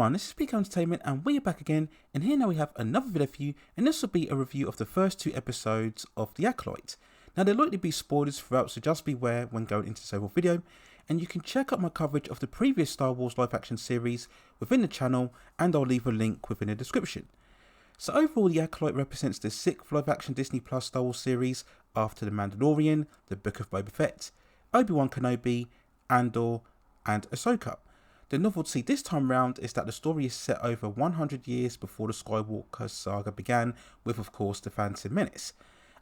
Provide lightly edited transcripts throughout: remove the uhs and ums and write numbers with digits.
everyone, this is Peak Entertainment and we are back again, and here now we have another video for you, and this will be a review of the first 2 episodes of The Acolyte. Now there will likely be spoilers throughout, so just beware when going into this overall video, and you can check out my coverage of the previous Star Wars live action series within the channel, and I'll leave a link within the description. So overall, The Acolyte represents the 6th live action Disney Plus Star Wars series after The Mandalorian, The Book of Boba Fett, Obi-Wan Kenobi, Andor and Ahsoka. The novelty this time round is that the story is set over 100 years before the Skywalker saga began, with of course the Phantom Menace,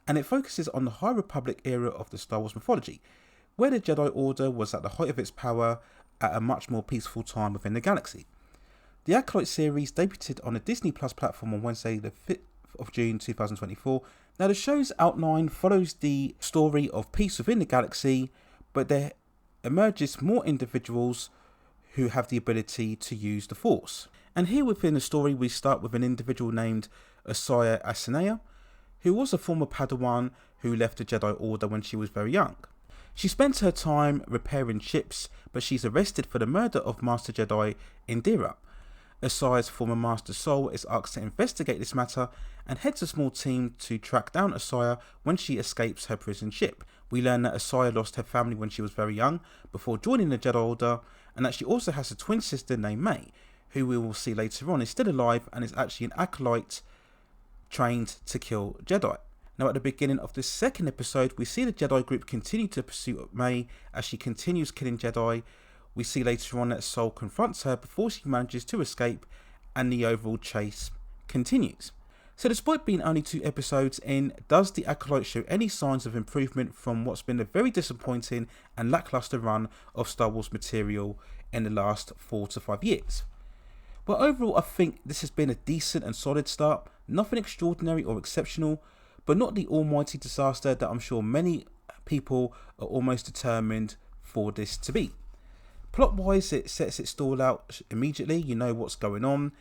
and it focuses on the High Republic era of the Star Wars mythology, where the Jedi Order was at the height of its power at a much more peaceful time within the galaxy. The Acolyte series debuted on the Disney Plus platform on Wednesday the 5th of June 2024. Now the show's outline follows the story of peace within the galaxy, but there emerges more individuals who have the ability to use the Force. And here within the story we start with an individual named Asaya Asanea, who was a former padawan who left the Jedi Order when she was very young. She spends her time repairing ships, but she's arrested for the murder of Master Jedi Indira. Asaya's former Master Soul is asked to investigate this matter and heads a small team to track down Asaya when she escapes her prison ship. We learn that Asaya lost her family when she was very young before joining the Jedi Order, and that she also has a twin sister named May, who we will see later on is still alive and is actually an acolyte trained to kill Jedi. Now at the beginning of the second episode, we see the Jedi group continue to pursue May as she continues killing Jedi. We see later on that Soul confronts her before she manages to escape, and the overall chase continues. So despite being only 2 episodes in, does the Acolyte show any signs of improvement from what's been a very disappointing and lackluster run of Star Wars material in the last 4 to 5 years? Well, overall I think this has been a decent and solid start, nothing extraordinary or exceptional, but not the almighty disaster that I'm sure many people are almost determined for this to be. Plot wise, it sets its stall out immediately, you know what's going on.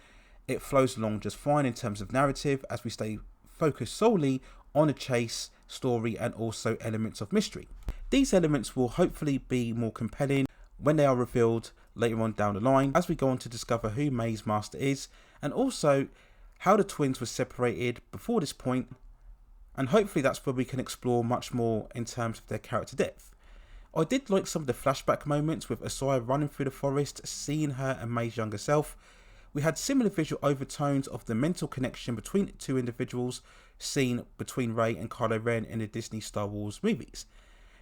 It flows along just fine in terms of narrative as we stay focused solely on a chase, story and also elements of mystery. These elements will hopefully be more compelling when they are revealed later on down the line as we go on to discover who May's master is, and also how the twins were separated before this point, and hopefully that's where we can explore much more in terms of their character depth. I did like some of the flashback moments with Asaya running through the forest, seeing her and May's younger self. We had similar visual overtones of the mental connection between the 2 individuals seen between Rey and Kylo Ren in the Disney Star Wars movies.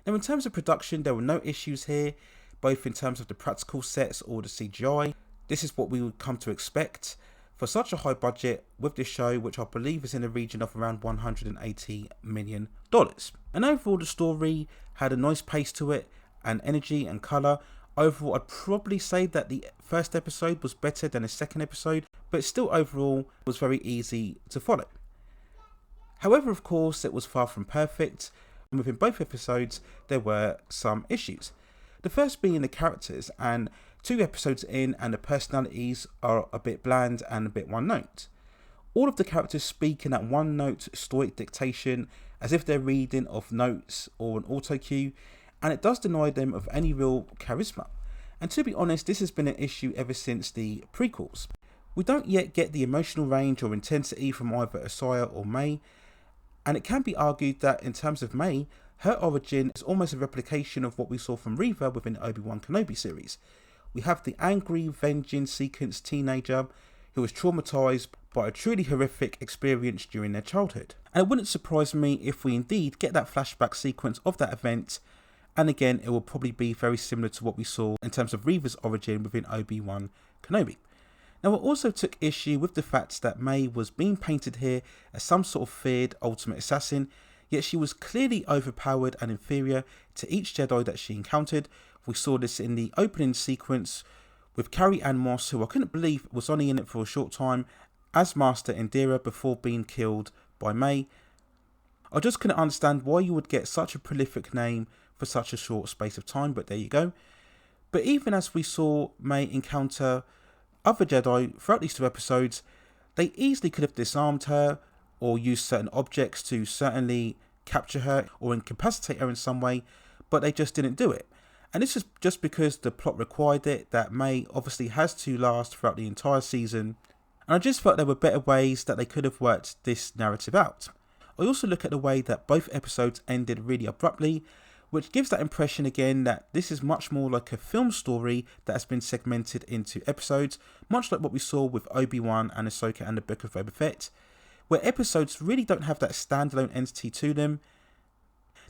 Now in terms of production, there were no issues here, both in terms of the practical sets or the CGI. This is what we would come to expect for such a high budget with this show, which I believe is in the region of around $180 million. And overall the story had a nice pace to it and energy and colour. Overall I'd probably say that the first episode was better than the second episode, but still overall was very easy to follow. However, of course, it was far from perfect, and within both episodes there were some issues. The first being the characters, and 2 episodes in and the personalities are a bit bland and a bit one note. All of the characters speak in that one note stoic dictation as if they're reading off notes or an auto cue, and it does deny them of any real charisma. And to be honest, this has been an issue ever since the prequels. We don't yet get the emotional range or intensity from either Asaya or May, and it can be argued that in terms of May, her origin is almost a replication of what we saw from Reva within the Obi-Wan Kenobi series. We have the angry, vengeance-seeking teenager who was traumatized by a truly horrific experience during their childhood. And it wouldn't surprise me if we indeed get that flashback sequence of that event, and again it will probably be very similar to what we saw in terms of Reva's origin within Obi-Wan Kenobi. Now I also took issue with the fact that May was being painted here as some sort of feared ultimate assassin, yet she was clearly overpowered and inferior to each Jedi that she encountered. We saw this in the opening sequence with Carrie Ann Moss, who I couldn't believe was only in it for a short time, as Master Indira before being killed by May. I just couldn't understand why you would get such a prolific name for such a short space of time, but there you go. But even as we saw May encounter other Jedi throughout these 2 episodes, they easily could have disarmed her or used certain objects to certainly capture her or incapacitate her in some way, but they just didn't do it. And this is just because the plot required it, that May obviously has to last throughout the entire season, and I just felt there were better ways that they could have worked this narrative out. I also look at the way that both episodes ended really abruptly, which gives that impression again that this is much more like a film story that has been segmented into episodes, much like what we saw with Obi-Wan and Ahsoka and the Book of Boba Fett, where episodes really don't have that standalone entity to them.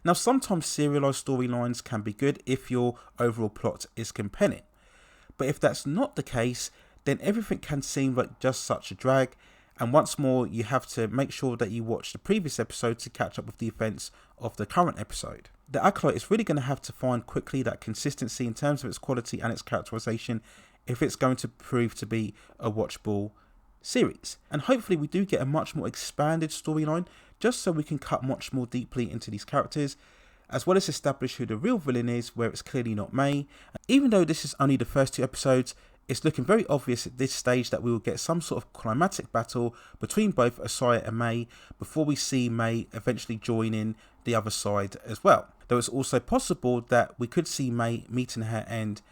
Now, sometimes serialized storylines can be good if your overall plot is compelling, but if that's not the case, then everything can seem like just such a drag, and once more you have to make sure that you watch the previous episode to catch up with the events of the current episode. The Acolyte is really going to have to find quickly that consistency in terms of its quality and its characterization if it's going to prove to be a watchable series. And hopefully we do get a much more expanded storyline, just so we can cut much more deeply into these characters, as well as establish who the real villain is, where it's clearly not May. Even though this is only the first 2 episodes, it's looking very obvious at this stage that we will get some sort of climatic battle between both Asaya and May before we see May eventually join in the other side as well. Though it's also possible that we could see May meeting her end,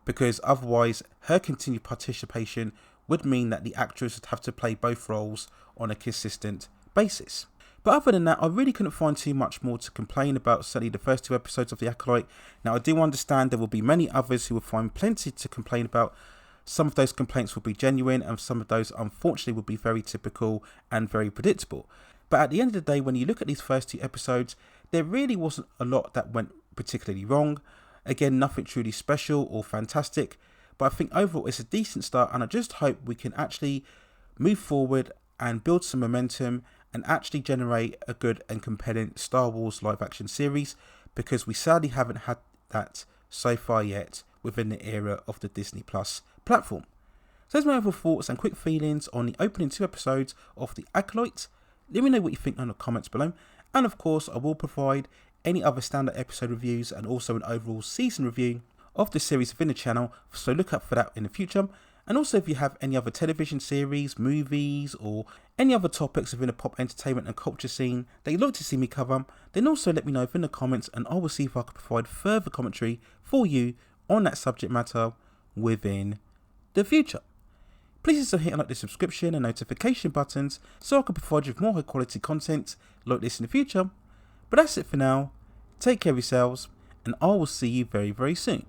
because otherwise her continued participation would mean that the actress would have to play both roles on a consistent basis. But other than that, I really couldn't find too much more to complain about, certainly the first 2 episodes of The Acolyte. Now, I do understand there will be many others who will find plenty to complain about. Some of those complaints will be genuine, and some of those, unfortunately, will be very typical and very predictable. But at the end of the day, when you look at these first 2 episodes, there really wasn't a lot that went particularly wrong. Again, nothing truly special or fantastic, but I think overall it's a decent start, and I just hope we can actually move forward and build some momentum and actually generate a good and compelling Star Wars live action series, because we sadly haven't had that so far yet within the era of the Disney Plus platform. So there's my overall thoughts and quick feelings on the opening 2 episodes of The Acolyte. Let me know what you think in the comments below, and of course I will provide any other standard episode reviews and also an overall season review of the series within the channel, so look out for that in the future. And also, if you have any other television series, movies, or any other topics within the pop entertainment and culture scene that you'd like to see me cover, then also let me know in the comments, and I will see if I can provide further commentary for you on that subject matter within the future. Please also hit like the subscription and notification buttons so I can provide you with more high quality content like this in the future. But that's it for now. Take care of yourselves, and I will see you very, very soon.